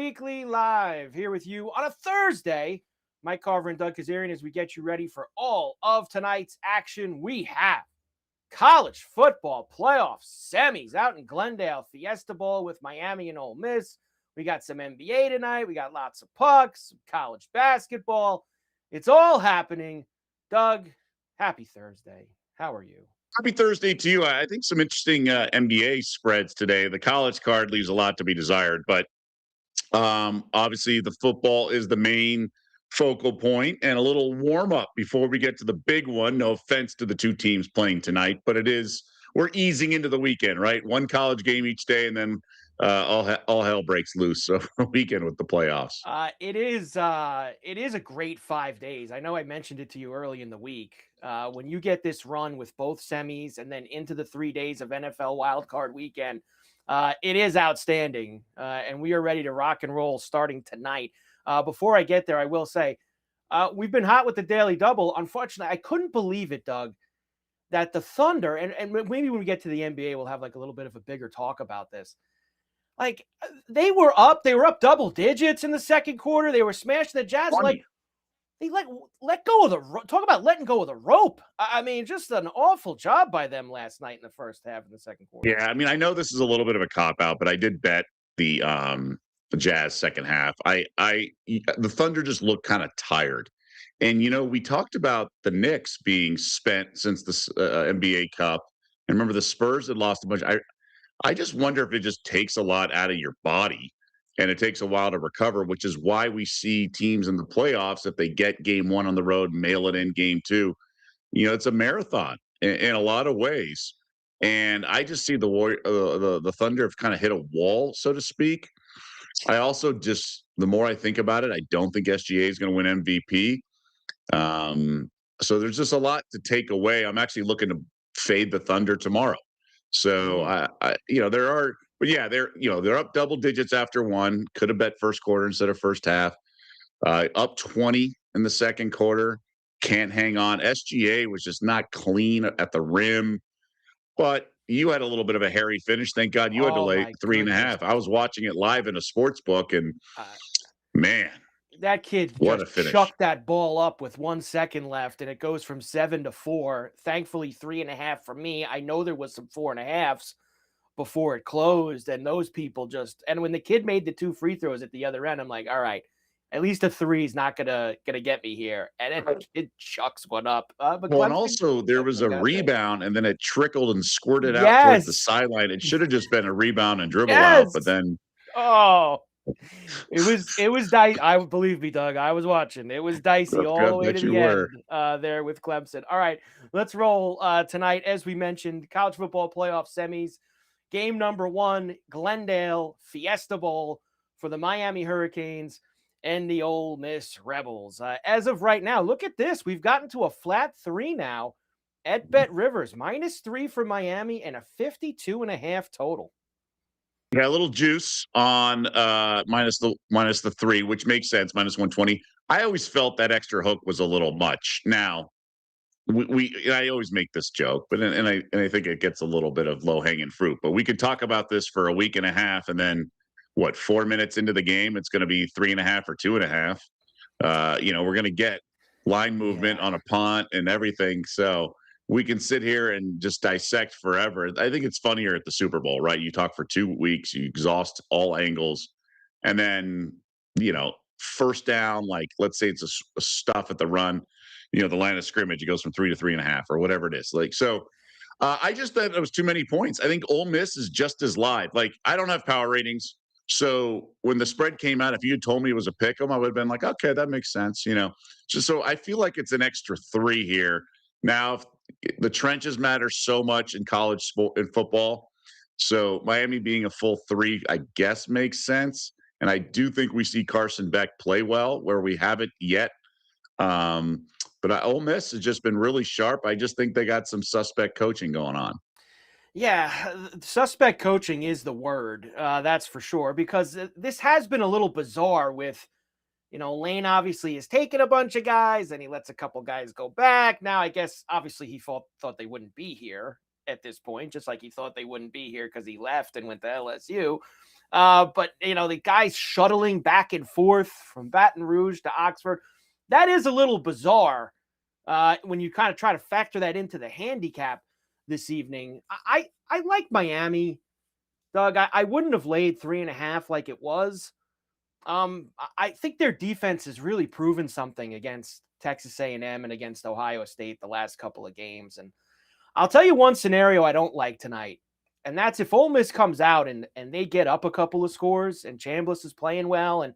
Weekly live here with you on a Thursday. Mike Carver and Doug Kazarian as we get you ready for all of tonight's action. We have college football playoffs semis out in Glendale, Fiesta Bowl with Miami and Ole Miss. We got some NBA tonight. We got lots of pucks, some college basketball. It's all happening. Doug, happy Thursday. How are you? Happy Thursday to you. I think some interesting NBA spreads today. The college card leaves a lot to be desired, but obviously the football is the main focal point and a little warm up before we get to the big one. No offense to the two teams playing tonight, but we're easing into the weekend, right? One college game each day, and then all hell breaks loose. So weekend with the playoffs. It is a great 5 days. I know I mentioned it to you early in the week. When you get this run with both semis and then into the 3 days of NFL wildcard weekend, it is outstanding. And we are ready to rock and roll starting tonight. Before I get there, I will say we've been hot with the Daily Double. Unfortunately, I couldn't believe it, Doug, that the Thunder, and maybe when we get to the NBA, we'll have like a little bit of a bigger talk about this. Like they were up double digits in the second quarter. They were smashing the Jazz. Like they let go of talk about letting go of the rope. I mean, just an awful job by them last night in the first half of the second quarter. Yeah, I mean, I know this is a little bit of a cop out, but I did bet the Jazz second half. The Thunder just looked kind of tired. And we talked about the Knicks being spent since the NBA Cup. And remember the Spurs had lost a bunch. I just wonder if it just takes a lot out of your body and it takes a while to recover, which is why we see teams in the playoffs, if they get game one on the road, mail it in game two. It's a marathon in a lot of ways. And I just see the Thunder have kind of hit a wall, so to speak. I also the more I think about it, I don't think SGA is going to win MVP. So there's just a lot to take away. I'm actually looking to fade the Thunder tomorrow. So they're up double digits after one. Could have bet first quarter instead of first half. Up 20 in the second quarter. Can't hang on. SGA was just not clean at the rim. But you had a little bit of a hairy finish. Thank God you had to lay 3.5. I was watching it live in a sports book, and man, that kid just chucked that ball up with 1 second left, and it goes from 7-4. Thankfully, 3.5 for me. I know there was some 4.5s before it closed, and those people and when the kid made the 2 free throws at the other end, I'm like, all right, at least a 3 is not gonna get me here. And then the kid chucks one up. And also there was a rebound, and then it trickled and squirted out towards the sideline. It should have just been a rebound and dribble out, but then it was dicey. I believe me, Doug. I was watching. It was dicey all the way to the end there with Clemson. All right, let's roll tonight. As we mentioned, college football playoff semis. Game number 1, Glendale Fiesta Bowl for the Miami Hurricanes and the Ole Miss Rebels. As of right now, look at this. We've gotten to a flat 3 now at BetRivers. -3 for Miami and a 52.5 total. Yeah, a little juice on minus the 3, which makes sense, -120. I always felt that extra hook was a little much. Now, I always make this joke, but I think it gets a little bit of low-hanging fruit. But we could talk about this for a week and a half, and then 4 minutes into the game, it's going to be 3.5 or 2.5. We're going to get line movement on a punt and everything. So we can sit here and just dissect forever. I think it's funnier at the Super Bowl, right? You talk for 2 weeks, you exhaust all angles, and then first down, like let's say it's a stuff at the run. The line of scrimmage, it goes from 3 to 3.5 or whatever it is. I just thought it was too many points. I think Ole Miss is just as live. I don't have power ratings. So when the spread came out, if you had told me it was a pick 'em, I would have been like, okay, that makes sense. So I feel like it's an extra 3 here. Now, the trenches matter so much in college sport and football. So Miami being a full 3, I guess, makes sense. And I do think we see Carson Beck play well where we haven't yet. But Ole Miss has just been really sharp. I just think they got some suspect coaching going on. Yeah, suspect coaching is the word. That's for sure, because this has been a little bizarre with, Lane obviously has taken a bunch of guys and he lets a couple guys go back. Now, I guess, obviously, he thought they wouldn't be here at this point, just like he thought they wouldn't be here because he left and went to LSU. But, the guys shuttling back and forth from Baton Rouge to Oxford, that is a little bizarre when you kind of try to factor that into the handicap this evening. I like Miami, Doug. I wouldn't have laid 3.5 like it was. I think their defense has really proven something against Texas A&M and against Ohio State the last couple of games. And I'll tell you one scenario I don't like tonight, and that's if Ole Miss comes out and they get up a couple of scores and Chambliss is playing well. And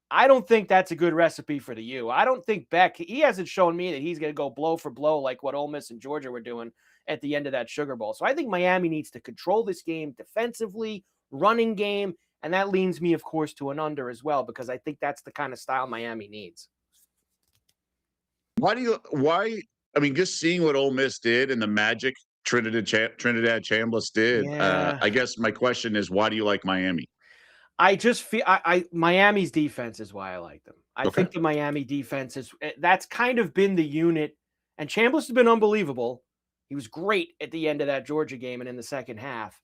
I don't think that's a good recipe for the U. I don't think Beck, he hasn't shown me that he's going to go blow for blow like what Ole Miss and Georgia were doing at the end of that Sugar Bowl. So I think Miami needs to control this game defensively, running game, and that leans me, of course, to an under as well, because I think that's the kind of style Miami needs. I mean, just seeing what Ole Miss did and the magic Trinidad Chambliss did, Yeah. I guess my question is, why do you like Miami? I just feel Miami's defense is why I like them. I think the Miami defense that's kind of been the unit, and Chambliss has been unbelievable. He was great at the end of that Georgia game and in the second half.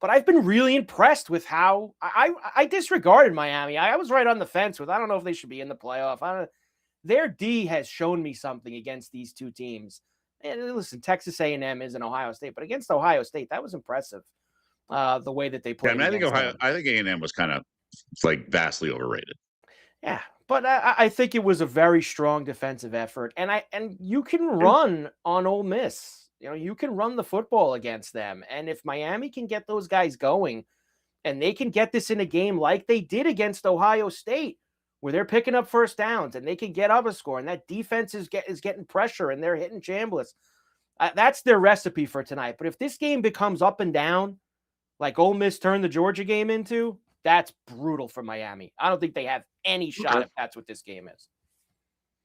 But I've been really impressed with how I disregarded Miami. I was right on the fence with, I don't know if they should be in the playoff. Their D has shown me something against these two teams. And listen, Texas A&M isn't Ohio State, but against Ohio State, that was impressive. The way that they played. Yeah, I mean, I think A&M was kind of vastly overrated. Yeah, but I think it was a very strong defensive effort, and you can run on Ole Miss. You can run the football against them, and if Miami can get those guys going, and they can get this in a game like they did against Ohio State, where they're picking up first downs and they can get up a score, and that defense is getting pressure and they're hitting Chambliss. That's their recipe for tonight. But if this game becomes up and down, like Ole Miss turned the Georgia game into, that's brutal for Miami. I don't think they have any shot if that's what this game is.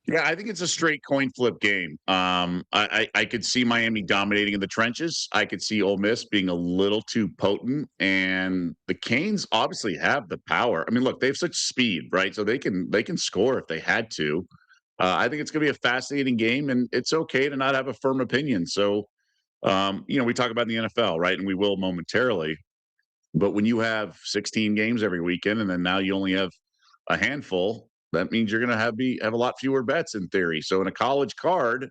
Yeah, I think it's a straight coin flip game. I could see Miami dominating in the trenches. I could see Ole Miss being a little too potent, and the Canes obviously have the power. I mean, look, they have such speed, right? So they can score if they had to. I think it's going to be a fascinating game, and it's okay to not have a firm opinion. So, we talk about the NFL, right? And we will momentarily. But when you have 16 games every weekend, and then now you only have a handful, that means you're going to have a lot fewer bets in theory. So in a college card,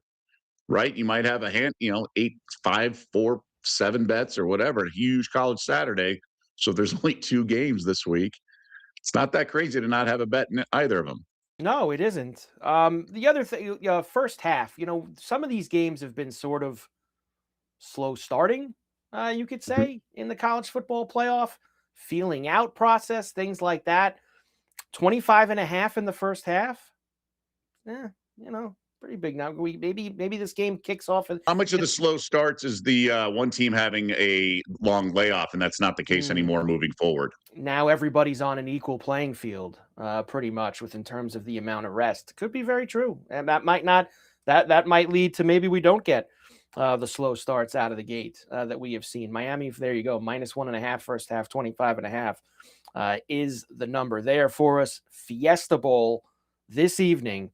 right, you might have 8, 5, 4, 7 bets or whatever, a huge college Saturday. So if there's only 2 games this week, it's not that crazy to not have a bet in either of them. No, it isn't. The other thing, first half, some of these games have been sort of slow starting, you could say, in the college football playoff, feeling out process, things like that. 25.5 in the first half. Pretty big now. Maybe this game kicks off. How much of the slow starts is the one team having a long layoff, and that's not the case anymore moving forward? Now everybody's on an equal playing field, pretty much, in terms of the amount of rest. Could be very true, and that might lead to maybe we don't get the slow starts out of the gate that we have seen. Miami, there you go, -1.5 first half, 25.5 is the number there for us. Fiesta Bowl this evening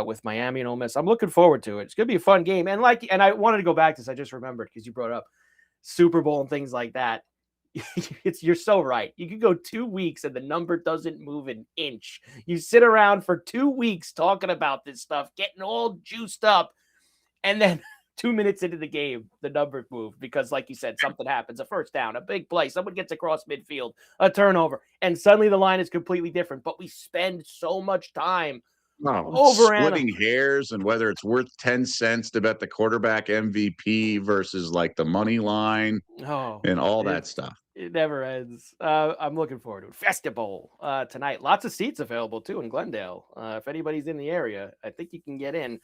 with Miami and Ole Miss. I'm looking forward to it. It's going to be a fun game. And I wanted to go back to this. I just remembered because you brought up Super Bowl and things like that. You're so right. You could go 2 weeks and the number doesn't move an inch. You sit around for 2 weeks talking about this stuff, getting all juiced up, and then 2 minutes into the game, the number moved because, like you said, something happens, a first down, a big play, someone gets across midfield, a turnover, and suddenly the line is completely different. But we spend so much time splitting hairs and whether it's worth 10 cents to bet the quarterback MVP versus like the money line and all that stuff. It never ends. I'm looking forward to it. Fiesta Bowl tonight. Lots of seats available too in Glendale. If anybody's in the area, I think you can get in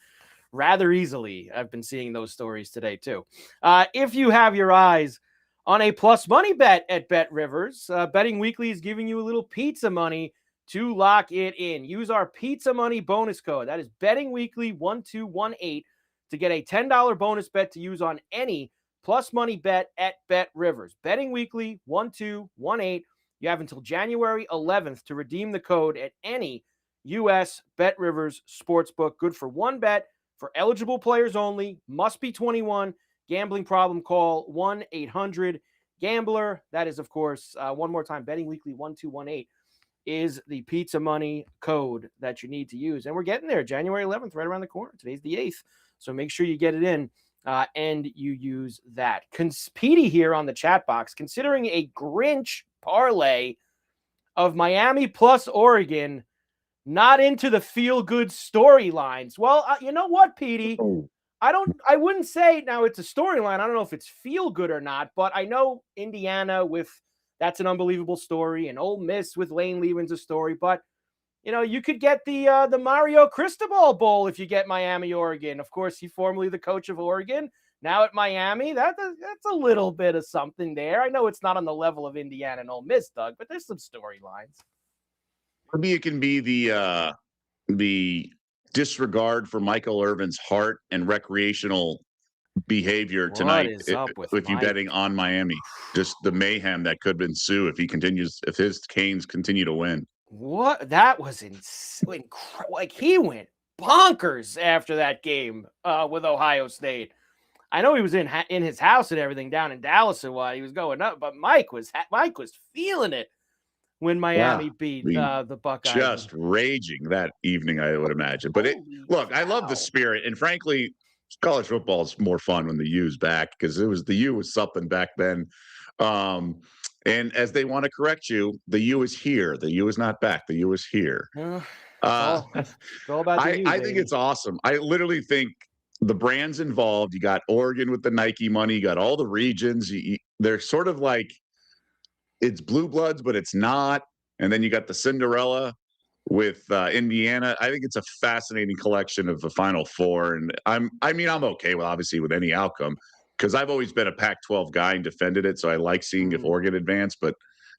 rather easily. I've been seeing those stories today too. If you have your eyes on a plus money bet at BetRivers, Betting Weekly is giving you a little pizza money to lock it in. Use our pizza money bonus code. That is Betting Weekly 1218 to get a $10 bonus bet to use on any plus money bet at BetRivers. Betting Weekly 1218. You have until January 11th to redeem the code at any U.S. BetRivers sportsbook. Good for one bet for eligible players only. Must be 21. Gambling problem, call gambler. That is, of course, one more time, Betting Weekly 1218 is the pizza money code that you need to use. And we're getting there. January 11th, right around the corner. Today's the 8th. So make sure you get it in and you use that. Petey here on the chat box, considering a Grinch parlay of Miami plus Oregon, not into the feel-good storylines. Well, you know what, Petey? I wouldn't say now it's a storyline. I don't know if it's feel good or not, but I know Indiana with that's an unbelievable story, and Ole Miss with Lane Levin's a story. But you could get the Mario Cristobal Bowl if you get Miami, Oregon. Of course, he formerly the coach of Oregon, now at Miami. That's a little bit of something there. I know it's not on the level of Indiana and Ole Miss, Doug, but there's some storylines. Maybe it can be the disregard for Michael Irvin's heart and recreational behavior tonight if you're betting on Miami. Just the mayhem that could ensue if his Canes continue to win. What? That was insane. Like, he went bonkers after that game with Ohio State. I know he was in his house and everything down in Dallas while he was going up, but Mike was feeling it when Miami beat the Buckeyes. Just raging that evening, I would imagine. But I love the spirit, and frankly, college football is more fun when the U's back, because the U was something back then. And as they want to correct you, the U is here. The U is not back. The U is here. It's all about the U, I think it's awesome. I literally think the brands involved. You got Oregon with the Nike money. You got all the regions. They're sort of like, it's blue bloods, but it's not. And then you got the Cinderella with Indiana. I think it's a fascinating collection of the Final Four. And I'm okay with, obviously, with any outcome, because I've always been a Pac-12 guy and defended it. So I like seeing if Oregon advance, but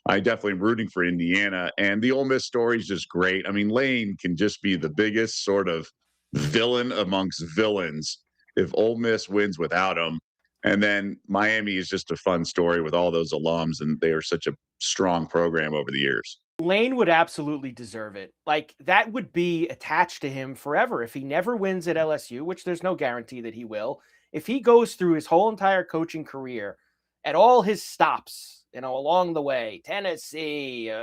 I definitely am rooting for Indiana. And the Ole Miss story is just great. I mean, Lane can just be the biggest sort of villain amongst villains if Ole Miss wins without him. And then Miami is just a fun story with all those alums, and they are such a strong program over the years. Lane would absolutely deserve it. Like, that would be attached to him forever if he never wins at LSU, which there's no guarantee that he will. If he goes through his whole entire coaching career at all his stops, along the way, Tennessee,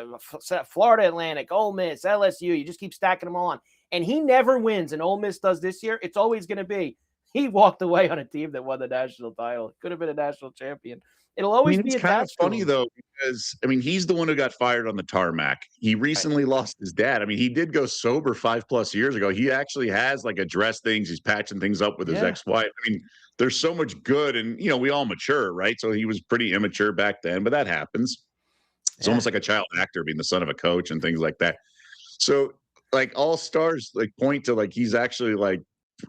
Florida Atlantic, Ole Miss, LSU, you just keep stacking them all on, and he never wins, and Ole Miss does this year, it's always going to be, he walked away on a team that won the national title. Could have been a national champion. It'll always be it's kind of funny, though, because, he's the one who got fired on the tarmac. He recently lost his dad. He did go sober 5+ years ago. He actually has, addressed things. He's patching things up with his ex-wife. There's so much good, and, we all mature, right? So he was pretty immature back then, but that happens. It's almost like a child actor being the son of a coach and things like that. So, all stars, point to, he's actually,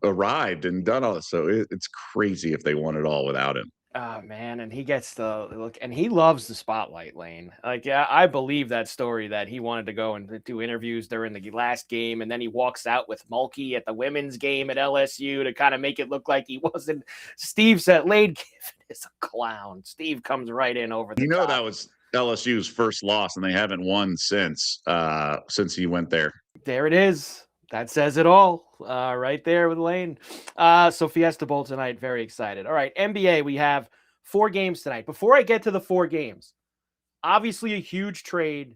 arrived and done all this. So it's crazy if they won it all without him. Oh, man, and he gets the look, and he loves the spotlight, Lane. I believe that story that he wanted to go and do interviews during the last game, and then he walks out with Mulkey at the women's game at LSU to kind of make it look like he wasn't. Steve said, Lane Kiffin is a clown. Steve comes right in over the top. That was LSU's first loss, and they haven't won since he went there. There it is. That says it all right there with Lane. So Fiesta Bowl tonight, very excited. All right, NBA, we have 4 games tonight. Before I get to the 4 games, obviously a huge trade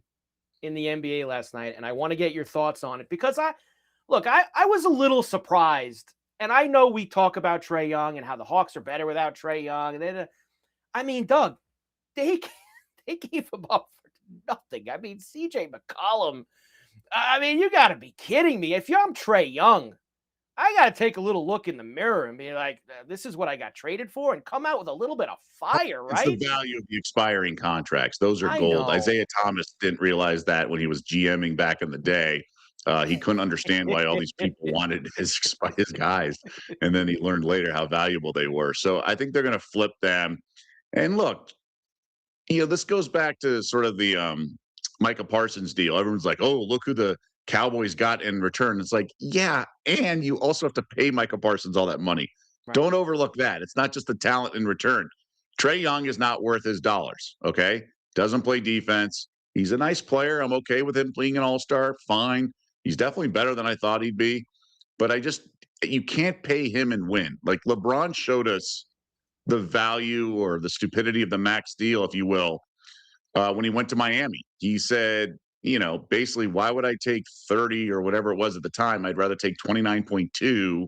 in the NBA last night, and I want to get your thoughts on it because I was a little surprised, and I know we talk about Trae Young and how the Hawks are better without Trae Young. And then, Doug, they gave him up for nothing. CJ McCollum. You got to be kidding me. If I'm Trae Young, I got to take a little look in the mirror and be like, this is what I got traded for, and come out with a little bit of fire, right? It's the value of the expiring contracts. Those are gold. Isaiah Thomas didn't realize that when he was GMing back in the day. He couldn't understand why all these people wanted his guys. And then he learned later how valuable they were. So I think they're going to flip them. And look, this goes back to sort of the Micah Parsons deal. Everyone's like, oh, look who the Cowboys got in return. It's like, yeah, and you also have to pay Micah Parsons all that money. Right. Don't overlook that. It's not just the talent in return. Trae Young is not worth his dollars, okay? Doesn't play defense. He's a nice player. I'm okay with him being an all-star. Fine. He's definitely better than I thought he'd be. But you can't pay him and win. LeBron showed us the value or the stupidity of the max deal, if you will, when he went to Miami. He said, basically, why would I take 30 or whatever it was at the time? I'd rather take 29.2,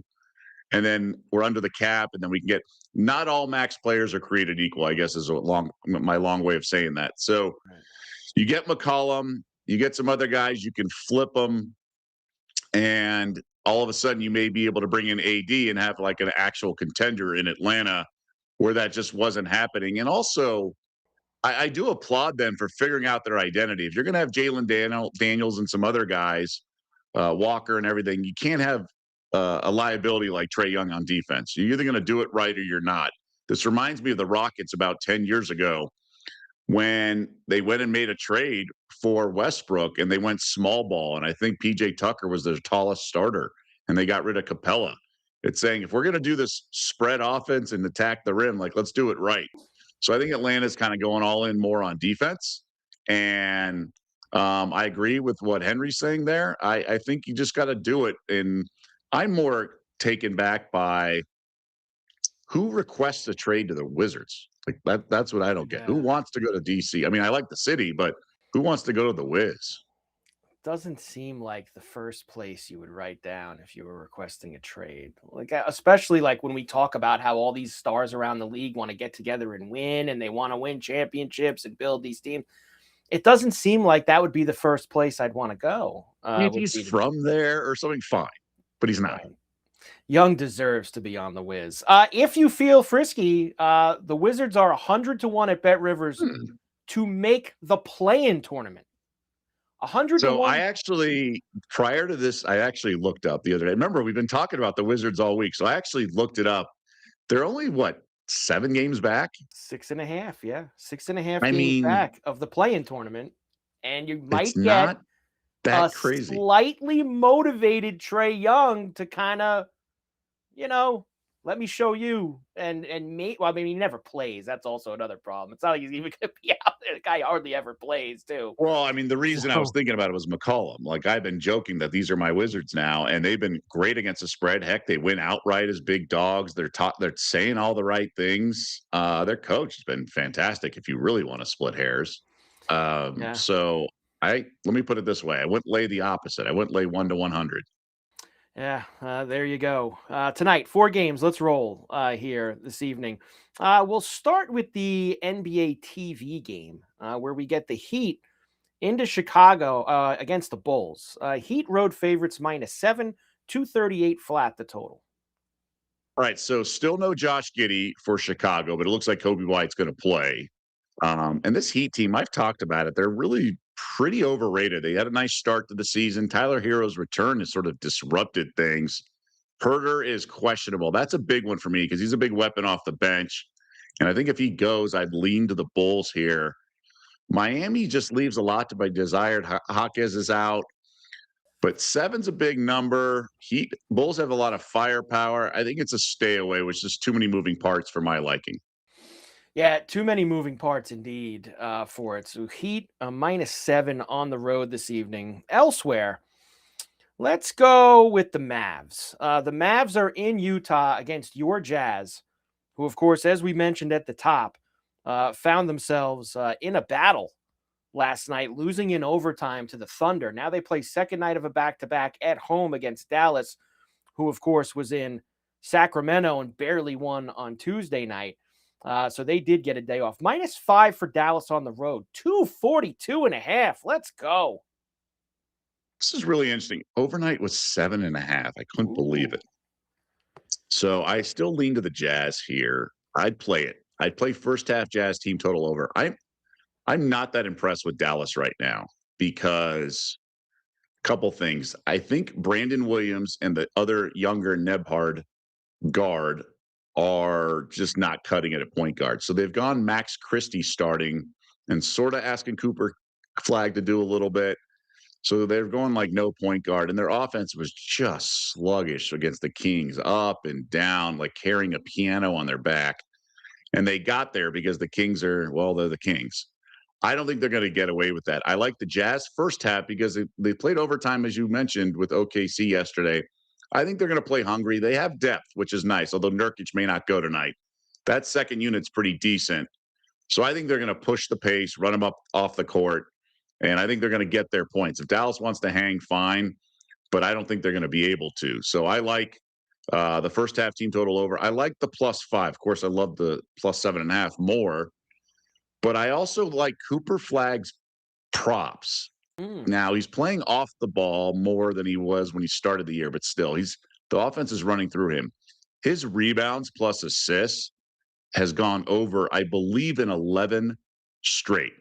and then we're under the cap, and then we can get. Not all max players are created equal, I guess, is my long way of saying that. So Right. you get McCollum, you get some other guys, you can flip them, and all of a sudden you may be able to bring in AD and have like an actual contender in Atlanta where that just wasn't happening. And also, I do applaud them for figuring out their identity. If you're going to have Daniels and some other guys, Walker and everything, you can't have a liability like Trae Young on defense. You're either going to do it right or you're not. This reminds me of the Rockets about 10 years ago when they went and made a trade for Westbrook and they went small ball. And I think PJ Tucker was their tallest starter and they got rid of Capella. It's saying if we're going to do this spread offense and attack the rim, like let's do it right. So I think Atlanta's kind of going all in more on defense. And I agree with what Henry's saying there. I think you just got to do it. And I'm more taken back by who requests a trade to the Wizards? Like that's what I don't get. Who Yeah. wants to go to DC? I mean, I like the city, but who wants to go to the Wiz? Doesn't seem like the first place you would write down if you were requesting a trade. Like, especially like when we talk about how all these stars around the league want to get together and win, and they want to win championships and build these teams. It doesn't seem like that would be the first place I'd want to go. If Would he's be to from there or something, fine. But he's not. right. Young deserves to be on the Wiz. If you feel frisky, the Wizards are 100-1 at BetRivers Hmm. to make the play-in tournament. 100 to So I 1. actually, prior to this, I actually looked up the other day. Remember, we've been talking about the Wizards all week. So I actually looked it up. They're only, what, 7 games back? 6.5, yeah. 6.5 I games mean, back of the play-in tournament. And you it's might get not a that crazy. slightly motivated Trae Young to kind of, you know, let me show you. And me, well, I mean, he never plays. That's also another problem. It's not like he's even going to be out there. The guy hardly ever plays, too. Well, I mean, the reason I was So, thinking about it was McCollum. Like I've been joking that these are my Wizards now, and they've been great against the spread. Heck, they win outright as big dogs. They're saying all the right things. Their coach has been fantastic. If you really want to split hairs, yeah. so let me put it this way: I wouldn't lay the opposite. I wouldn't lay 1 to 100. Yeah, there you go. Tonight, 4 games. Let's roll here this evening. We'll start with the NBA TV game where we get the Heat into Chicago against the Bulls. Heat road favorites -7, 238 flat the total. All right, so still no Josh Giddey for Chicago, but it looks like Kobe White's going to play. And this Heat team, I've talked about it. They're really pretty overrated. They had a nice start to the season. Tyler Hero's return has sort of disrupted things. Herter is questionable. That's a big one for me because he's a big weapon off the bench. And I think if he goes, I'd lean to the Bulls here. Miami just leaves a lot to be desired. Hawkes is out, but 7's a big number. Bulls have a lot of firepower. I think it's a stay away, which is too many moving parts for my liking. Yeah, too many moving parts indeed for it. So Heat -7 on the road this evening. Elsewhere, let's go with the Mavs. The Mavs are in Utah against your Jazz, who, of course, as we mentioned at the top, found themselves in a battle last night, losing in overtime to the Thunder. Now they play second night of a back-to-back at home against Dallas, who, of course, was in Sacramento and barely won on Tuesday night. So they did get a day off. -5 for Dallas on the road. 242.5. Let's go. This is really interesting. Overnight was 7.5. I couldn't believe Ooh. it. So I still lean to the Jazz here. I'd play it. I'd play first half Jazz team total over. I'm not that impressed with Dallas right now because couple things. I think Brandon Williams and the other younger Nebhard guard are just not cutting it at point guard. So they've gone Max Christie starting and sort of asking Cooper Flag to do a little bit. So they're going like no point guard, and their offense was just sluggish against the Kings, up and down, like carrying a piano on their back. And they got there because the Kings they're the Kings. I don't think they're going to get away with that. I like the Jazz first half because they played overtime, as you mentioned, with OKC yesterday. I think they're going to play hungry. They have depth, which is nice, although Nurkic may not go tonight. that second unit's pretty decent. So I think they're going to push the pace, run them up off the court, and I think they're going to get their points. If Dallas wants to hang, fine, but I don't think they're going to be able to. So I like the first half team total over. I like the +5. Of course, I love the +7.5 more, but I also like Cooper Flagg's props. Mm. Now he's playing off the ball more than he was when he started the year, but still, the offense is running through him. His rebounds plus assists has gone over, I believe, in 11 straight.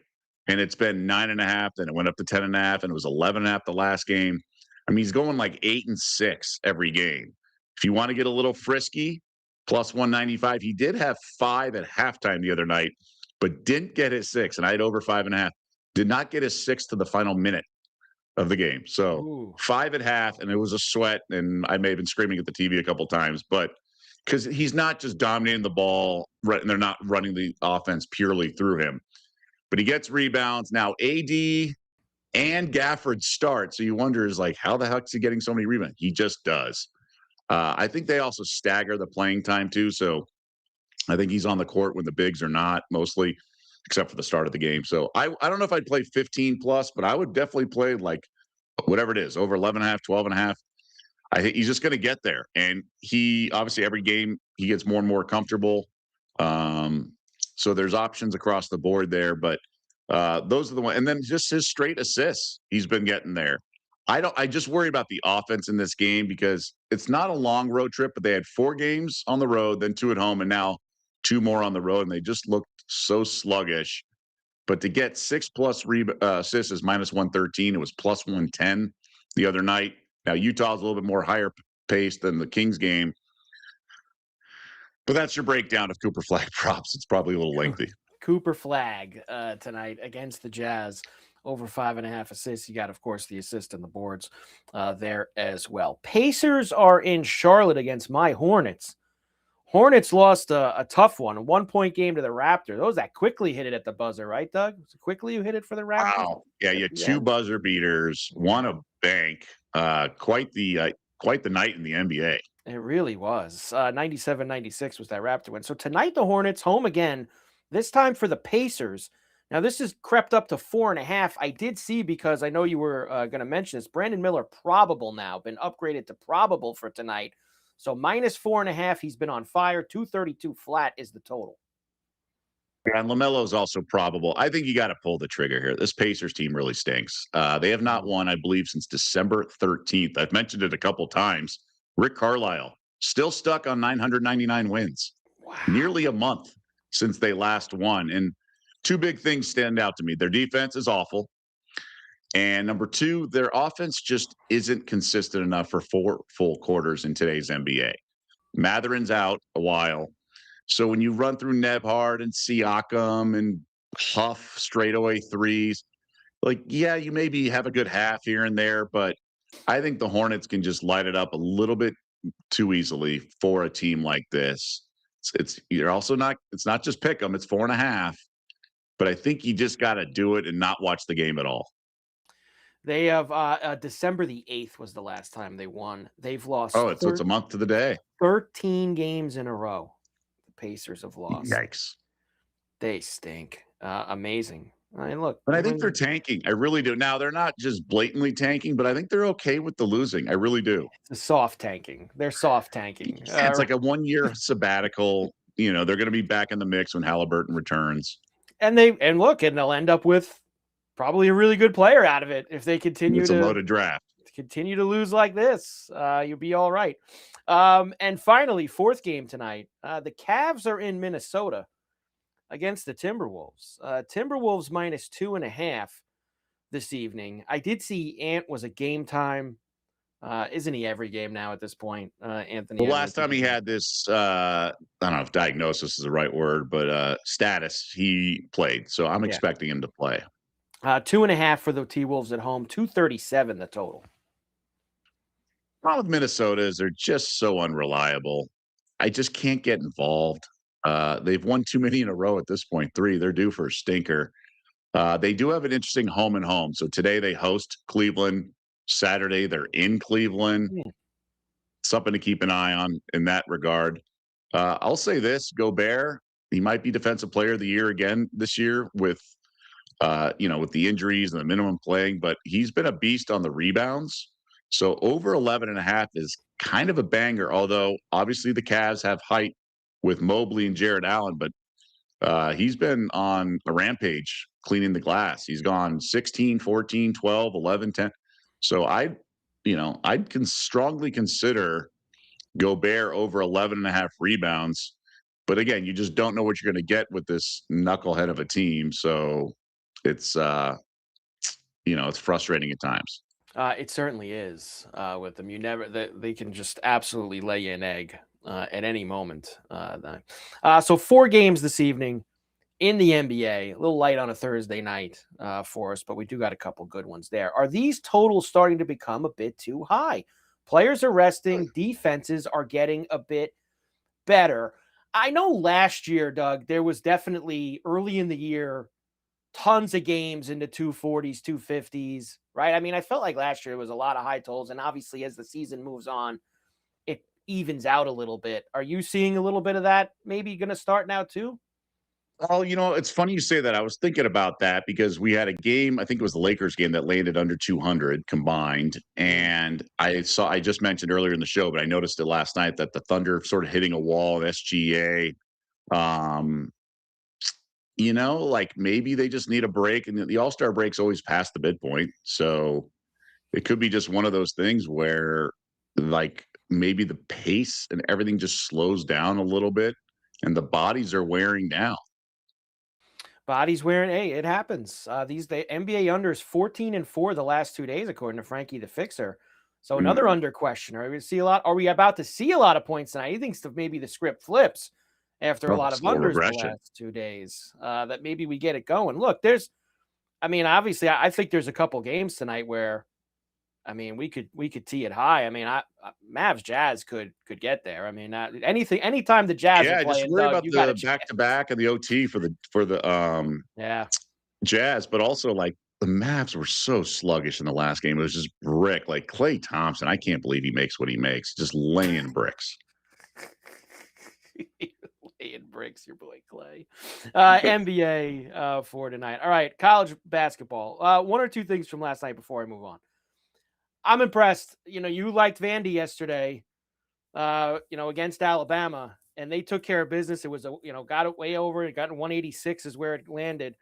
And it's been 9.5, then it went up to 10.5, and it was 11.5 the last game. I mean, he's going like 8 and 6 every game. If you want to get a little frisky, plus 195. He did have 5 at halftime the other night, but didn't get his 6. And I had over 5.5. Did not get his 6 to the final minute of the game. So Ooh. 5 at half, and it was a sweat. And I may have been screaming at the TV a couple times, but because he's not just dominating the ball, right, and they're not running the offense purely through him, but he gets rebounds. Now, AD and Gafford start. So you wonder, is like, how the heck is he getting so many rebounds? He just does. I think they also stagger the playing time too. So I think he's on the court when the bigs are not, mostly, except for the start of the game. So I don't know if I'd play 15 plus, but I would definitely play like whatever it is, over 11.5, 12.5. I think he's just going to get there. And he obviously every game he gets more and more comfortable. So there's options across the board there, but those are the ones. And then just his straight assists, he's been getting there. I just worry about the offense in this game because it's not a long road trip, but they had 4 games on the road, then 2 at home, and now 2 more on the road, and they just looked so sluggish. But to get 6 plus assists is -113. It was +110 the other night. Now Utah's a little bit more higher pace than the Kings game, but that's your breakdown of Cooper Flag props. It's probably a little lengthy. Cooper Flag tonight against the Jazz, over 5.5 assists. You got, of course, the assist and the boards there as well. Pacers are in Charlotte against my Hornets. Hornets lost a tough one, a 1-point game to the Raptors. Oh, that quickly hit it at the buzzer, right, Doug? Was it quickly you hit it for the Raptors? Wow. Yeah, you had 2 buzzer beaters, one a bank. Quite the night in the NBA. It really was. 97-96 was that Raptor win. So tonight the Hornets home again, this time for the Pacers. Now this has crept up to 4.5. I did see, because I know you were going to mention this, Brandon Miller probable now, been upgraded to probable for tonight. So -4.5, he's been on fire. 232 flat is the total. And LaMelo's also probable. I think you got to pull the trigger here. This Pacers team really stinks. They have not won, I believe, since December 13th. I've mentioned it a couple times. Rick Carlisle still stuck on 999 wins. Wow. Nearly a month since they last won. And 2 big things stand out to me. Their defense is awful. And number 2, their offense just isn't consistent enough for 4 full quarters in today's NBA. Matherin's out a while. So when you run through Nebhard and Siakam and Huff straightaway threes, like, yeah, you maybe have a good half here and there, but I think the Hornets can just light it up a little bit too easily for a team like this. You're also not, it's not just pick them, it's 4.5, but I think you just got to do it and not watch the game at all. They have December the 8th was the last time they won. They've lost. Oh, it's a month to the day. 13 games in a row. Pacers have lost. Yikes. They stink. Amazing. I mean, look. But I think they're tanking. I really do. Now, they're not just blatantly tanking, but I think they're okay with the losing. I really do. It's a soft tanking. They're soft tanking. Yeah, it's like a 1-year sabbatical. They're going to be back in the mix when Halliburton returns. And they'll end up with probably a really good player out of it if they continue a loaded draft. Continue to lose like this. You'll be all right. And finally, 4th game tonight. The Cavs are in Minnesota against the Timberwolves. Timberwolves -2.5 this evening. I did see Ant was a game time. Isn't he every game now at this point, Anthony? The last time he had this, I don't know if diagnosis is the right word, but status, he played. So I'm expecting him to play. 2.5 for the T-Wolves at home, 237 the total. Problem with Minnesota is they're just so unreliable. I just can't get involved. They've won too many in a row at this point, 3. They're due for a stinker. They do have an interesting home and home. So today they host Cleveland. Saturday they're in Cleveland. Something to keep an eye on in that regard. I'll say this: Gobert, he might be Defensive Player of the Year again this year with with the injuries and the minimum playing, but he's been a beast on the rebounds. So over 11 and a half is kind of a banger, although obviously the Cavs have height with Mobley and Jared Allen, but he's been on a rampage cleaning the glass. He's gone 16, 14, 12, 11, 10. So I'd strongly consider Gobert over 11 and a half rebounds. But again, you just don't know what you're going to get with this knucklehead of a team. So it's it's frustrating at times. It certainly is with them. They can just absolutely lay you an egg at any moment. So 4 games this evening in the NBA. A little light on a Thursday night for us, but we do got a couple good ones there. Are these totals starting to become a bit too high? Players are resting. Defenses are getting a bit better. I know last year, Doug, there was definitely early in the year tons of games in the 240s, 250s, right? I mean, I felt like last year was a lot of high totals, and obviously as the season moves on, it evens out a little bit. Are you seeing a little bit of that maybe going to start now too? Oh, it's funny you say that. I was thinking about that because we had a game, I think it was the Lakers game that landed under 200 combined. And I just mentioned earlier in the show, but I noticed it last night that the Thunder sort of hitting a wall in SGA. Um, like maybe they just need a break, and the All-Star break's always past the midpoint. So it could be just one of those things where like maybe the pace and everything just slows down a little bit and the bodies are wearing down. Bodies wearing, hey, it happens. The NBA unders 14-4 the last 2 days, according to Frankie the Fixer. So another Mm. under question. Are we about to see a lot of points tonight? He thinks that maybe the script flips after a Oh, lot of slow unders the regression. last 2 days. That maybe we get it going. Look, obviously, I think there's a couple games tonight where, we could tee it high. Mavs Jazz could get there. Anytime the Jazz are Yeah, I just playing, worry Doug, about you got a the chance. back to back and the OT for the Yeah. Jazz, but also like the Mavs were so sluggish in the last game. It was just brick. Like Klay Thompson, I can't believe he makes what he makes, just laying bricks. Laying bricks, your boy Clay. NBA for tonight. All right, college basketball. One or two things from last night before I move on. I'm impressed. You liked Vandy yesterday, against Alabama, and they took care of business. It was, got it way over. It got in 186 is where it landed.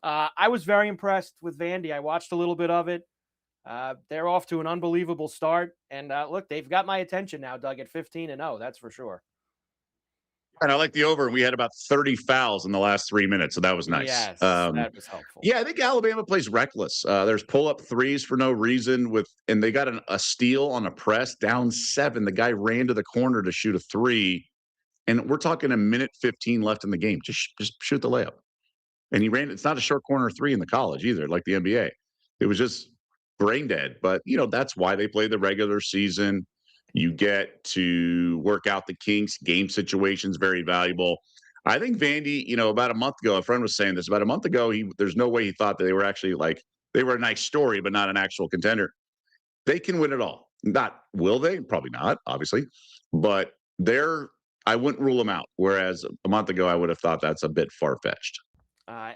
I was very impressed with Vandy. I watched a little bit of it. They're off to an unbelievable start. And look, they've got my attention now, Doug, at 15-0. That's for sure. And I like the over, and we had about 30 fouls in the last 3 minutes, so that was nice. Yes, that was helpful. Yeah, I think Alabama plays reckless. There's pull-up threes for no reason and they got a steal on a press down 7. The guy ran to the corner to shoot a 3, and we're talking a minute 15 left in the game. Just shoot the layup. And he ran. It's not a short corner 3 in the college either, like the NBA. It was just brain dead. But that's why they play the regular season. You get to work out the kinks. Game situations very valuable. I think Vandy, about a month ago, a friend was saying this. About a month ago, there's no way he thought that they were actually they were a nice story, but not an actual contender. They can win it all. Not will they? Probably not, obviously. But I wouldn't rule them out. Whereas a month ago, I would have thought that's a bit far fetched.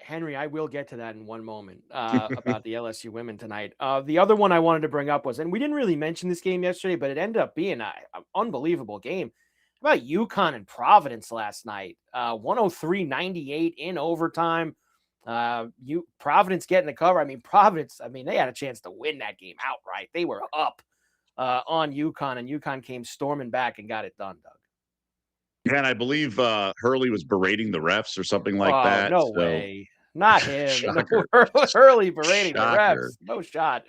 Henry, I will get to that in one moment about the LSU women tonight. The other one I wanted to bring up was, and we didn't really mention this game yesterday, but it ended up being an unbelievable game. How about UConn and Providence last night? 103-98 in overtime. Providence getting the cover. Providence, they had a chance to win that game outright. They were up on UConn, and UConn came storming back and got it done, Doug. Yeah, and I believe Hurley was berating the refs or something like Oh, that. no So way. Not him. No, shocker. Hurley berating the Shocker. refs. No shot.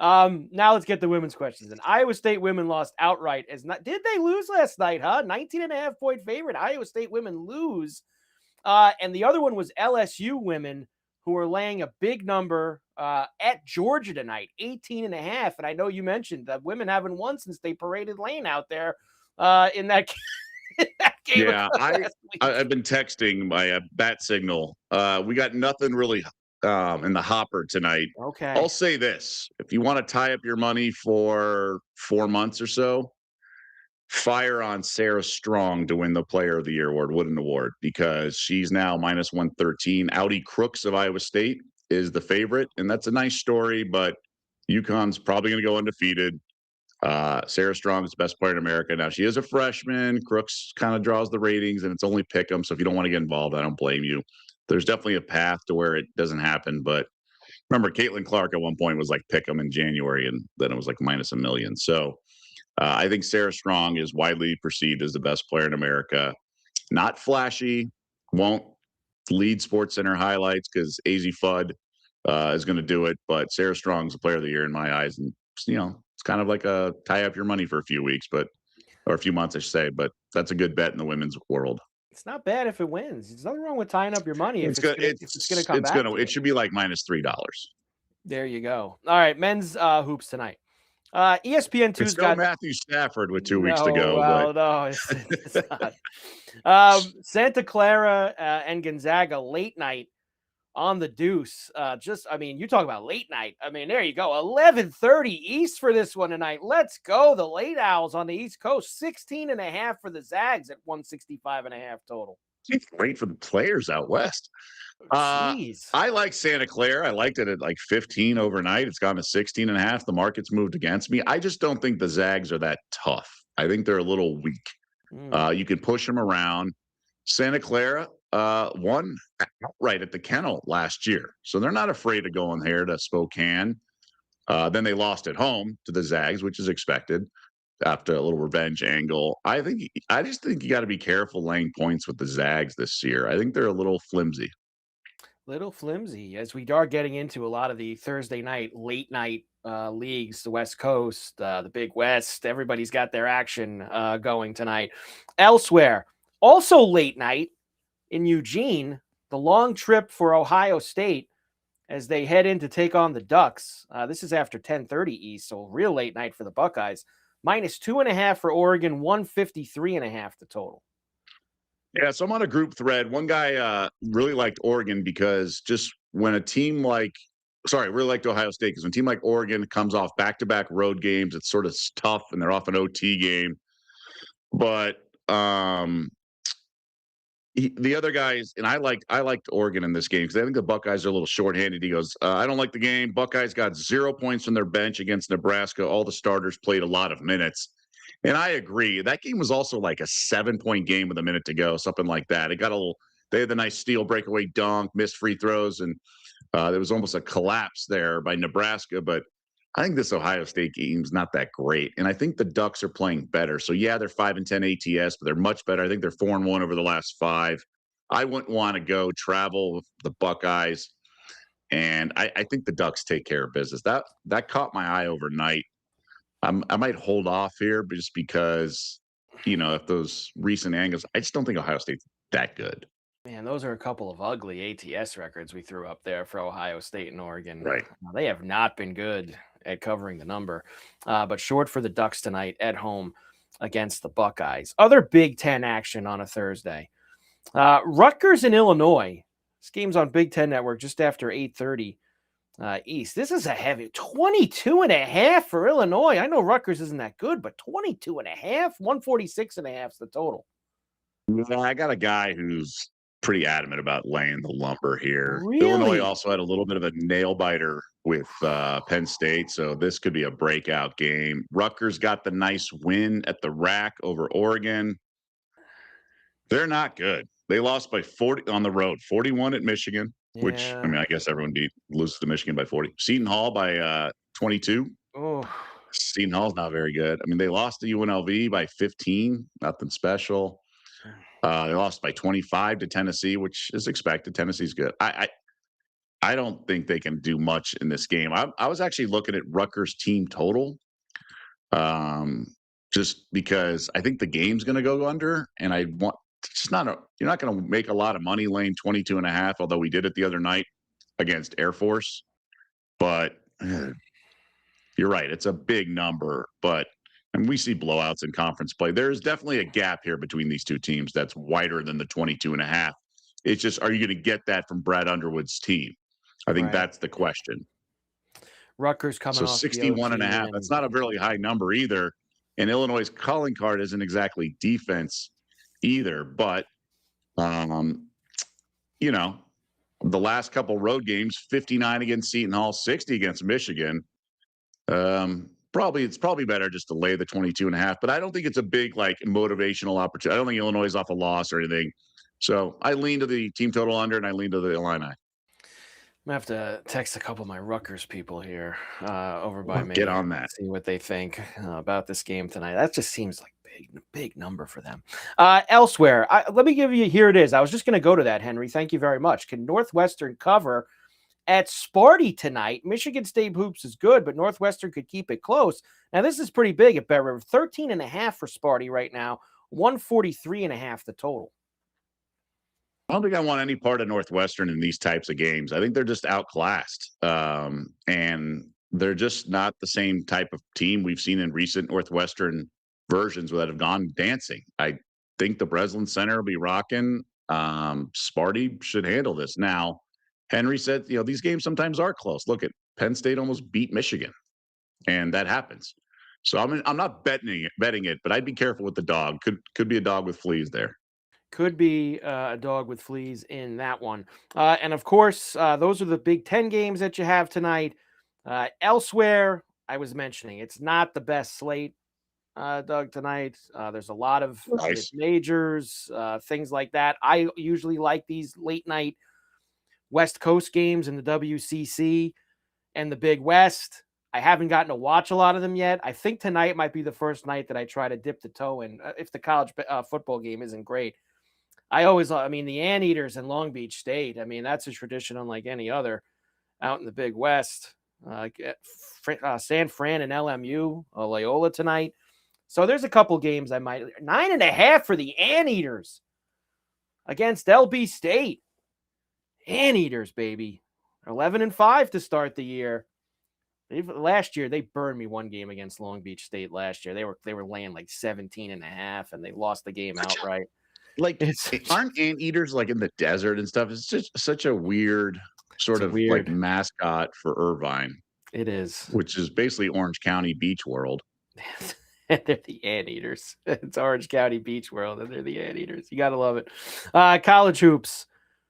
Now let's get the women's questions. And Iowa State women lost outright. Did they lose last night, huh? 19.5-point favorite. Iowa State women lose. And the other one was LSU women who are laying a big number at Georgia tonight, 18.5. And I know you mentioned that women haven't won since they paraded Lane out there in that game. Yeah, I've been texting my bat signal. We got nothing really in the hopper tonight. Okay. I'll say this: if you want to tie up your money for 4 months or so, fire on Sarah Strong to win the Player of the Year award, Wooden Award, because she's now minus 113. Audi Crooks of Iowa State is the favorite, and that's a nice story, but UConn's probably going to go undefeated. Sarah Strong is the best player in America. Now, she is a freshman. Crooks kind of draws the ratings, and it's only pick 'em. So if you don't want to get involved, I don't blame you. There's definitely a path to where it doesn't happen. But remember, Caitlin Clark at one point was like pick 'em in January, and then it was like minus a million. So I think Sarah Strong is widely perceived as the best player in America. Not flashy, won't lead Sports Center highlights because AZ Fudd is going to do it. But Sarah Strong's the player of the year in my eyes. And, it's kind of like a tie up your money for a few weeks, or a few months, I should say. But that's a good bet in the women's world. It's not bad if it wins. There's nothing wrong with tying up your money if it's gonna come It's back. It should be like minus $3. There you go. All right, men's hoops tonight. ESPN2's got Matthew Stafford with 2 weeks to go. Well, no, it's not. Santa Clara and Gonzaga late night on the Deuce. You talk about late night. There you go. 11:30 East for this one tonight. Let's go. The late owls on the East Coast. 16.5 for the Zags at 165.5 total. It's great for the players out west. Jeez. I like Santa Clara. I liked it at like 15 overnight. It's gone to 16.5. The market's moved against me. I just don't think the Zags are that tough. I think they're a little weak. You can push them around. Santa Clara won outright at the Kennel last year. So they're not afraid of going there to Spokane. Then they lost at home to the Zags, which is expected after a little revenge angle. I just think you got to be careful laying points with the Zags this year. I think they're a little flimsy. Little flimsy as we are getting into a lot of the Thursday night, late night leagues, the West Coast, the Big West. Everybody's got their action going tonight. Elsewhere, also late night in Eugene, the long trip for Ohio State as they head in to take on the Ducks. This is after 10:30 East, so real late night for the Buckeyes. Minus 2.5 for Oregon, 153.5 the total. Yeah, so I'm on a group thread. One guy really liked Oregon because just when really liked Ohio State because when a team like Oregon comes off back-to-back road games, it's sort of tough and they're off an OT game. But the other guys, and I liked Oregon in this game because I think the Buckeyes are a little shorthanded. He goes, I don't like the game. Buckeyes got 0 points from their bench against Nebraska. All the starters played a lot of minutes. And I agree. That game was also like a 7-point game with a minute to go, something like that. They had the nice steal breakaway dunk, missed free throws, and there was almost a collapse there by Nebraska. But I think this Ohio State game's not that great. And I think the Ducks are playing better. So yeah, they're 5-10 ATS, but they're much better. I think they're 4-1 over the last 5. I wouldn't want to go travel with the Buckeyes. And I think the Ducks take care of business. That caught my eye overnight. I might hold off here just because, if those recent angles, I just don't think Ohio State's that good. Man, those are a couple of ugly ATS records we threw up there for Ohio State and Oregon. Right. They have not been good at covering the number, but short for the Ducks tonight at home against the Buckeyes. Other Big Ten action on a Thursday. Rutgers and Illinois. This game's on Big Ten Network just after 8:30 East. This is a heavy 22.5 for Illinois. I know Rutgers isn't that good, but 22.5, 146.5 is the total. Well, I got a guy who's pretty adamant about laying the lumber here. Really? Illinois also had a little bit of a nail biter with Penn State, so this could be a breakout game. Rutgers got the nice win at the rack over Oregon. They're not good. They lost by 40 on the road, 41 at Michigan. Yeah. Which, I guess everyone loses to Michigan by 40. Seton Hall by 22. Oh, Seton Hall's not very good. They lost to UNLV by 15. Nothing special. They lost by 25 to Tennessee, which is expected. Tennessee's good. I don't think they can do much in this game. I was actually looking at Rutgers team total, just because I think the game's going to go under, and you're not going to make a lot of money laying 22.5, although we did it the other night against Air Force. But you're right. It's a big number, and we see blowouts in conference play. There's definitely a gap here between these two teams that's wider than the 22.5. It's just, are you going to get that from Brad Underwood's team? I think that's the question. Rutgers coming off 61.5. That's not a really high number either. And Illinois' calling card isn't exactly defense either. But, um, you know, the last couple road games, 59 against Seton Hall, 60 against Michigan. It's probably better just to lay the 22.5, but I don't think it's a big like motivational opportunity. I don't think Illinois is off a loss or anything. So I lean to the team total under and I lean to the Illini. I'm gonna have to text a couple of my Rutgers people here over by me Get and on that. see what they think about this game tonight. That just seems like big number for them. Elsewhere, let me give you, here it is. I was just going to go to that, Henry. Thank you very much. Can Northwestern cover at Sparty tonight? Michigan State hoops is good, but Northwestern could keep it close. Now, this is pretty big at BetRivers. 13.5 for Sparty right now, 143.5 the total. I don't think I want any part of Northwestern in these types of games. I think they're just outclassed. And they're just not the same type of team we've seen in recent Northwestern versions that have gone dancing. I think the Breslin Center will be rocking. Sparty should handle this. Now, Henry said, these games sometimes are close. Look at Penn State almost beat Michigan, and that happens. So I'm not betting it, but I'd be careful with the dog. Could be a dog with fleas there. Could be a dog with fleas in that one. And of course, those are the Big Ten games that you have tonight. Elsewhere, I was mentioning, it's not the best slate, Doug, tonight. There's a lot of majors, things like that. I usually like these late night West Coast games in the WCC and the Big West. I haven't gotten to watch a lot of them yet. I think tonight might be the first night that I try to dip the toe in if the college football game isn't great. The Anteaters in Long Beach State, that's a tradition unlike any other out in the Big West. San Fran and LMU, Loyola tonight. So there's a couple games I might. 9.5 for the Anteaters against LB State. Anteaters, baby. 11-5 to start the year. Last year, they burned me one game against Long Beach State last year. They were laying like 17.5, and they lost the game outright. Like, aren't anteaters like in the desert and stuff? It's just such a weird sort of like mascot for Irvine. It is. Which is basically Orange County Beach World. They're the Anteaters. It's Orange County Beach World, and they're the Anteaters. You got to love it. College hoops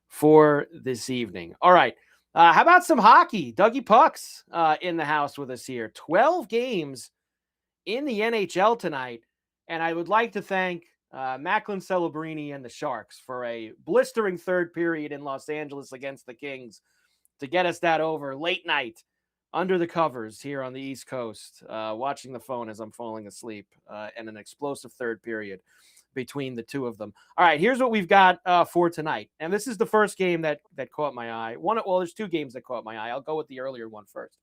for this evening. All right. How about some hockey? Dougie Puck's in the house with us here. 12 games in the NHL tonight. And I would like to thank Macklin Celebrini and the Sharks for a blistering third period in Los Angeles against the Kings to get us that over late night under the covers here on the East Coast, watching the phone as I'm falling asleep, and an explosive third period between the two of them. All right, here's what we've got for tonight. And this is the first game that caught my eye. There's two games that caught my eye. I'll go with the earlier one first.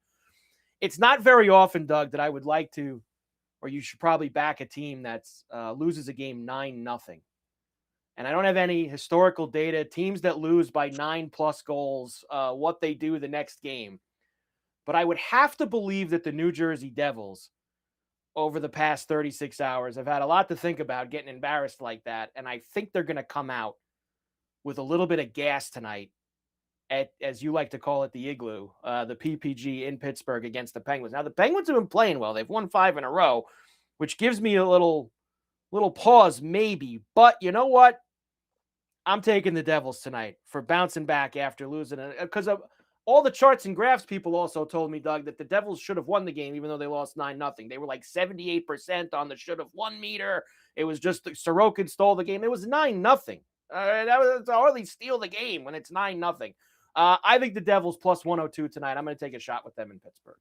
It's not very often, Doug, that I would like to, or you should probably back a team that's loses a game 9-0. And I don't have any historical data. Teams that lose by 9+ goals, what they do the next game. But I would have to believe that the New Jersey Devils, over the past 36 hours, have had a lot to think about getting embarrassed like that. And I think they're going to come out with a little bit of gas tonight at, as you like to call it, the Igloo, the PPG in Pittsburgh against the Penguins. Now, the Penguins have been playing well. They've won 5 in a row, which gives me a little pause maybe. But you know what? I'm taking the Devils tonight for bouncing back after losing it, because of all the charts and graphs. People also told me, Doug, that the Devils should have won the game, even though they lost 9-0. They were like 78% on the should have won meter. It was just Sorokin stole the game. It was 9-0. That was hardly steal the game when it's 9-0. I think the Devils plus 102 tonight. I'm going to take a shot with them in Pittsburgh.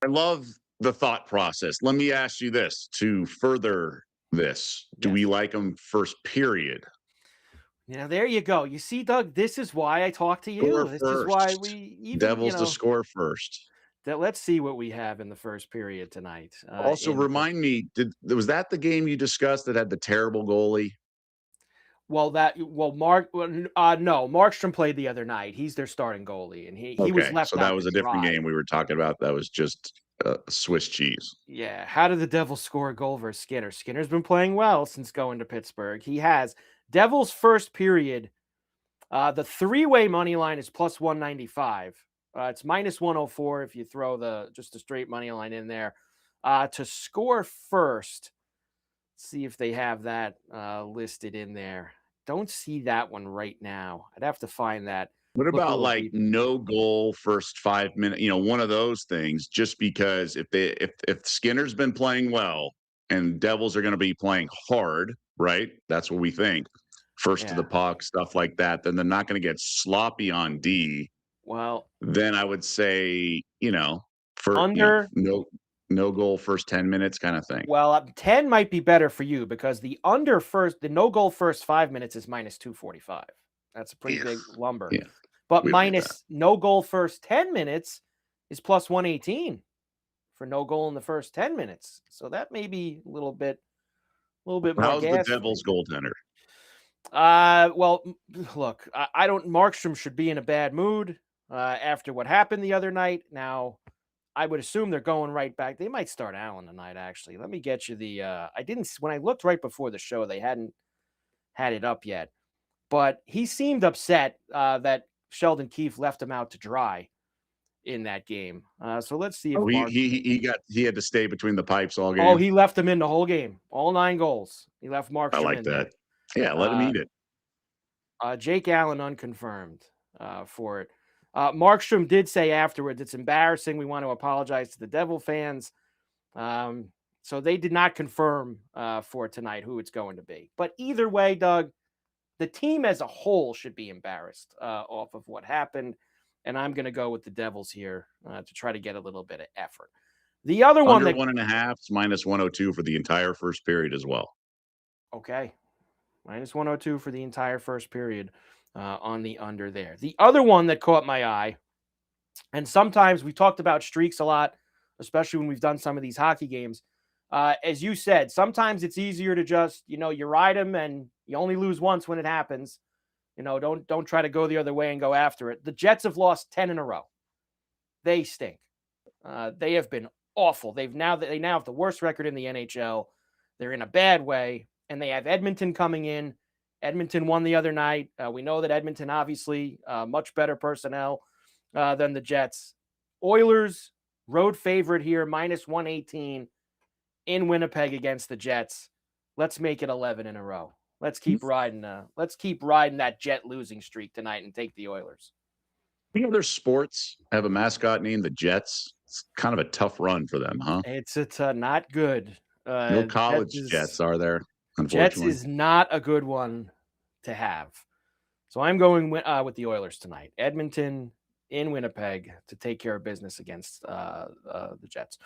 I love the thought process. Let me ask you this to further this. Do we like them first period? Now, there you go. You see, Doug, this is why I talk to you. This is why we even, Devils to score first. Let's see what we have in the first period tonight. Also, remind me, was that the game you discussed that had the terrible goalie? Markstrom played the other night. He's their starting goalie, and he was left. So that was a different game we were talking about. That was just Swiss cheese. Yeah. How did the Devils score a goal versus Skinner? Skinner's been playing well since going to Pittsburgh. He has. Devils first period. The three-way money line is plus 195. It's minus 104 if you throw just the straight money line in there. To score first, see if they have that listed in there. Don't see that one right now. I'd have to find that. What Look a about little like deeper. no goal first 5 minutes? One of those things. Just because if Skinner's been playing well and Devils are going to be playing hard, right? That's what we think. First to Yeah. the puck, stuff like that. Then they're not going to get sloppy on D. Well, Then I would say, for under no goal first 10 minutes kind of thing. well, 10 might be better for you because the no goal first 5 minutes is minus 245. That's a pretty Yeah, big number. yeah, But we don't get that. minus no goal first 10 minutes is plus 118 for no goal in the first 10 minutes. So that may be a little bit more How's the gas for Devils you. goaltender? Well, look, I don't. Markstrom should be in a bad mood after what happened the other night. Now, I would assume they're going right back. They might start Allen tonight. Actually, let me get you the. I didn't when I looked right before the show. They hadn't had it up yet, but he seemed upset that Sheldon Keefe left him out to dry in that game. So let's see if Oh, Mark. he had to stay between the pipes all Oh, game. he left him in the whole game, all 9 goals. He left I Markstrom like in that. there. Yeah, let him eat it. Jake Allen unconfirmed for it. Markstrom did say afterwards, it's embarrassing. We want to apologize to the Devil fans. So they did not confirm for tonight who it's going to be. But either way, Doug, the team as a whole should be embarrassed off of what happened. And I'm going to go with the Devils here to try to get a little bit of effort. The other one Under that 1.5 is minus 102 for the entire first period as well. Okay. Minus 102 for the entire first period on the under there. The other one that caught my eye, and sometimes we talked about streaks a lot, especially when we've done some of these hockey games. As you said, sometimes it's easier to just, you ride them and you only lose once when it happens. Don't try to go the other way and go after it. The Jets have lost 10 in a row. They stink. They have been awful. They now have the worst record in the NHL. They're in a bad way, and they have Edmonton coming in. Edmonton won the other night. We know that Edmonton, obviously, much better personnel than the Jets. Oilers, road favorite here, minus 118 in Winnipeg against the Jets. Let's make it 11 in a row. Let's keep riding. Let's keep riding that Jet losing streak tonight and take the Oilers. Other sports have a mascot named the Jets. It's kind of a tough run for them, huh? It's not good. No college Jets are there, Jets unfortunately. is not a good one to have. So I'm going with the Oilers tonight. Edmonton in Winnipeg to take care of business against the Jets.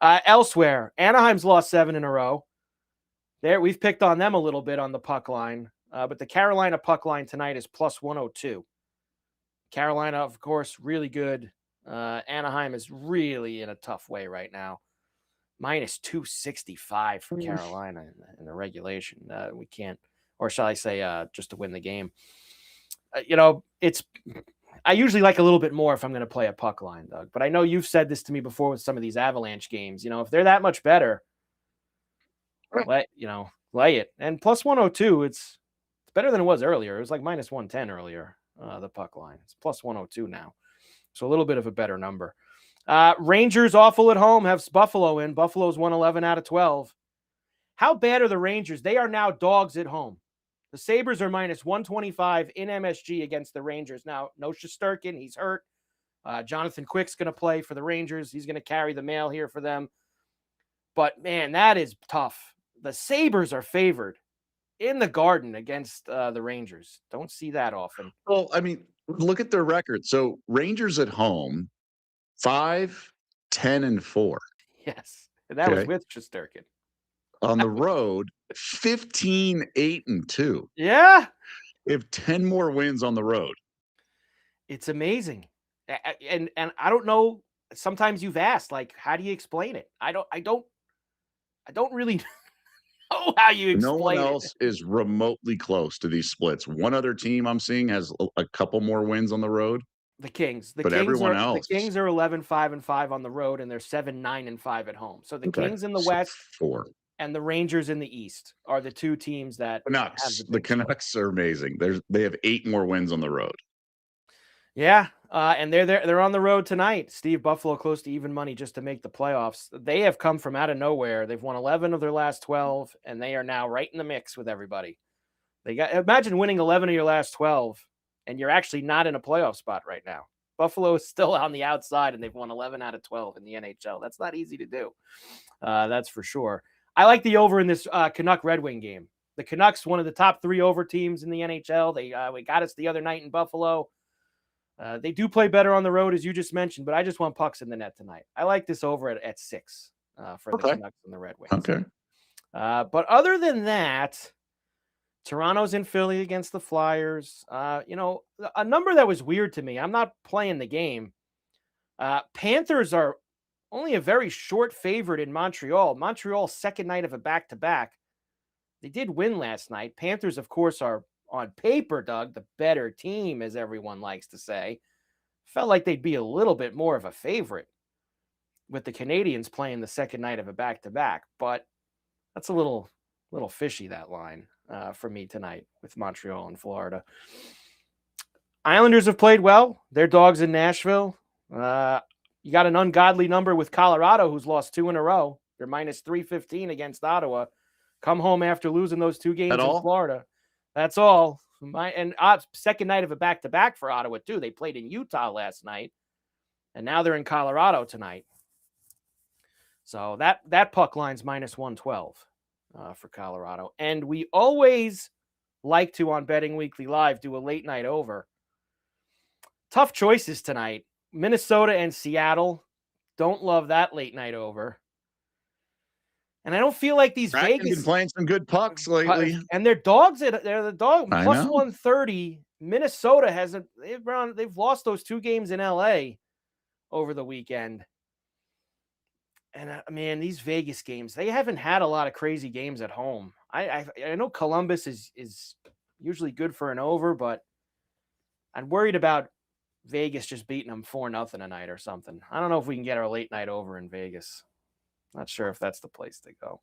Elsewhere, Anaheim's lost 7 in a row. There, we've picked on them a little bit on the puck line, but the Carolina puck line tonight is plus 102. Carolina, of course, really good. Anaheim is really in a tough way right now. Minus 265 for Carolina in the regulation. We can't, or shall I say, just to win the game. I usually like a little bit more if I'm going to play a puck line, Doug. But I know you've said this to me before with some of these Avalanche games. If they're that much better, lay it. And plus 102, it's better than it was earlier. It was like minus 110 earlier, the puck line. It's plus 102 now. So a little bit of a better number. Rangers awful at home, have Buffalo in. Buffalo's won 11 out of 12. How bad are the Rangers? They are now dogs at home. The Sabres are minus 125 in MSG against the Rangers. Now, no Shesterkin. He's hurt. Jonathan Quick's going to play for the Rangers. He's going to carry the mail here for them. But, man, that is tough. The Sabres are favored in the Garden against the Rangers. Don't see that often. Well, I mean, look at their record. So Rangers at home, 5-10-4. Yes. And that was with Shesterkin. On the road, 15-8-2. Yeah. They have 10 more wins on the road. It's amazing. And I don't know. Sometimes you've asked, like, how do you explain it? I don't really know how you explain it. No one else is remotely close to these splits. One other team I'm seeing has a couple more wins on the road. The Kings. But everyone else. The Kings are 11-5-5 on the road, and they're 7-9-5 at home. So the Kings in the West 4. And the Rangers in the East are the two teams that Canucks. The Canucks are amazing. They have 8 more wins on the road. Yeah, and they're there. They're on the road tonight. Steve, Buffalo close to even money just to make the playoffs. They have come from out of nowhere. They've won 11 of their last 12, and they are now right in the mix with everybody. Imagine winning 11 of your last 12, and you're actually not in a playoff spot right now. Buffalo is still on the outside, and they've won 11 out of 12 in the NHL. That's not easy to do. That's for sure. I like the over in this Canuck Red Wing game. The Canucks, one of the top 3 over teams in the NHL. They got us the other night in Buffalo. They do play better on the road, as you just mentioned, but I just want pucks in the net tonight. I like this over at 6 for the Canucks and the Red Wings. Okay. But other than that, Toronto's in Philly against the Flyers. A number that was weird to me. I'm not playing the game. Panthers are only a very short favorite in Montreal. Montreal's second night of a back-to-back. They did win last night. Panthers, of course, are on paper, Doug, the better team, as everyone likes to say. Felt like they'd be a little bit more of a favorite with the Canadians playing the second night of a back-to-back, but that's a little fishy, that line for me tonight with Montreal and Florida. Islanders have played well. They're dogs in Nashville. You got an ungodly number with Colorado, who's lost 2 in a row. They're minus 315 against Ottawa. Come home after losing those 2 games in Florida. That's all. Second night of a back-to-back for Ottawa, too. They played in Utah last night, and now they're in Colorado tonight. So that puck line's minus 112 for Colorado. And we always like to, on Betting Weekly Live, do a late night over. Tough choices tonight. Minnesota and Seattle. Don't love that late night over. And I don't feel like these Vegas been playing some good pucks lately, and they're dogs. They're the dog plus 130. Minnesota hasn't. They've lost those 2 games in LA over the weekend. And man, these Vegas games, they haven't had a lot of crazy games at home. I know Columbus is usually good for an over, but I'm worried about Vegas just beating them 4-0 a night or something. I don't know if we can get our late night over in Vegas. Not sure if that's the place to go.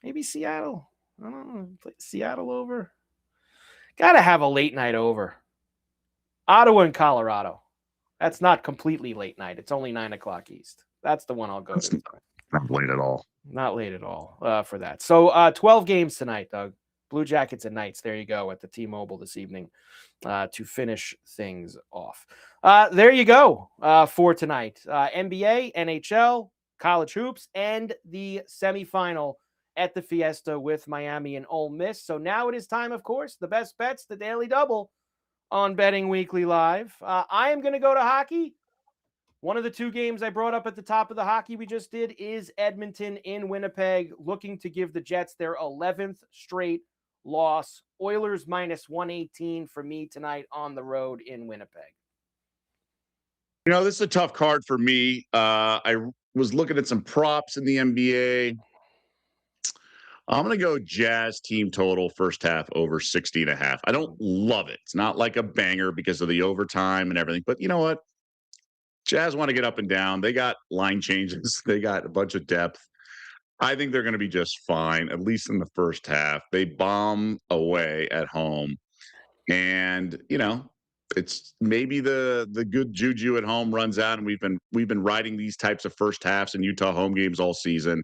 Maybe Seattle. I don't know. Seattle over. Got to have a late night over. Ottawa and Colorado. That's not completely late night. It's only 9:00 East. That's the one I'll go to. Not late at all. Not late at all for that. So 12 games tonight, Doug. Blue Jackets and Knights. There you go at the T-Mobile this evening to finish things off. There you go for tonight. NBA, NHL, college hoops, and the semifinal at the Fiesta with Miami and Ole Miss. So now it is time, of course, the best bets, the Daily Double on Betting Weekly Live. I am going to go to hockey. One of the 2 games I brought up at the top of the hockey we just did is Edmonton in Winnipeg, looking to give the Jets their 11th straight loss. Oilers minus 118 for me tonight on the road in Winnipeg. This is a tough card for me. I was looking at some props in the NBA. I'm going to go Jazz team total first half over 60.5. I don't love it. It's not like a banger because of the overtime and everything. But you know what? Jazz want to get up and down. They got line changes. They got a bunch of depth. I think they're going to be just fine, at least in the first half. They bomb away at home. And, it's maybe the good juju at home runs out, and we've been riding these types of first halves in Utah home games all season.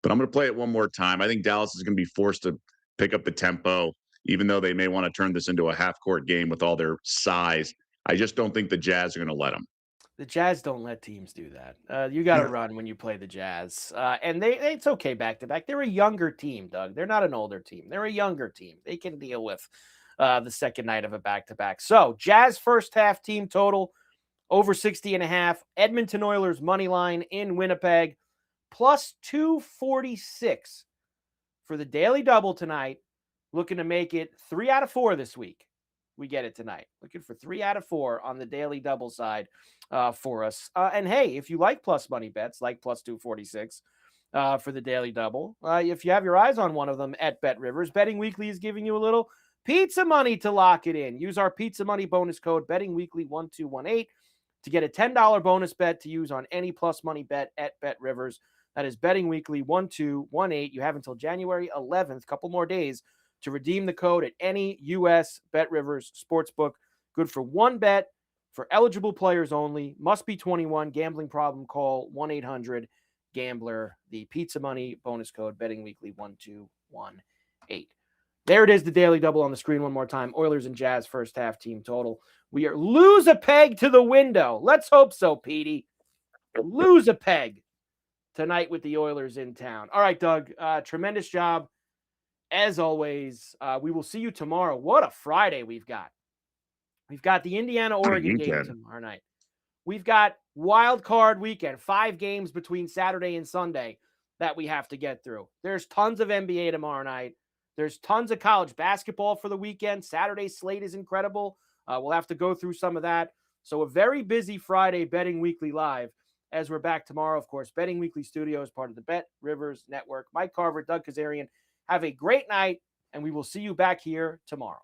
But I'm going to play it one more time. I think Dallas is going to be forced to pick up the tempo, even though they may want to turn this into a half-court game with all their size. I just don't think the Jazz are going to let them. The Jazz don't let teams do that. You got to run when you play the Jazz. And it's okay back-to-back. They're a younger team, Doug. They're not an older team. They're a younger team. They can deal with the second night of a back-to-back. So Jazz first half team total over 60.5. Edmonton Oilers money line in Winnipeg plus 246 for the Daily Double tonight. Looking to make it 3 out of 4 this week. We get it tonight. Looking for 3 out of 4 on the Daily Double side for us. And hey, if you like plus money bets, like plus 246 for the Daily Double, if you have your eyes on one of them at BetRivers, Betting Weekly is giving you a little pizza money to lock it in. Use our pizza money bonus code BettingWeekly1218 to get a $10 bonus bet to use on any plus money bet at BetRivers. That is BettingWeekly1218. You have until January 11th, a couple more days, to redeem the code at any U.S. BetRivers sportsbook. Good for one bet for eligible players only. Must be 21. Gambling problem, call 1-800-GAMBLER. The Pizza Money bonus code, Betting Weekly 1218. There it is, the daily double on the screen one more time. Oilers and Jazz first half team total. We are lose a peg to the window. Let's hope so, Petey. Lose a peg tonight with the Oilers in town. All right, Doug, tremendous job. As always, we will see you tomorrow. What a Friday we've got. We've got the Indiana-Oregon game tomorrow night. We've got wild card weekend, 5 games between Saturday and Sunday that we have to get through. There's tons of NBA tomorrow night. There's tons of college basketball for the weekend. Saturday's slate is incredible. We'll have to go through some of that. So a very busy Friday Betting Weekly Live as we're back tomorrow. Of course, Betting Weekly Studio is part of the BetRivers Network. Mike Carver, Doug Kazarian, have a great night, and we will see you back here tomorrow.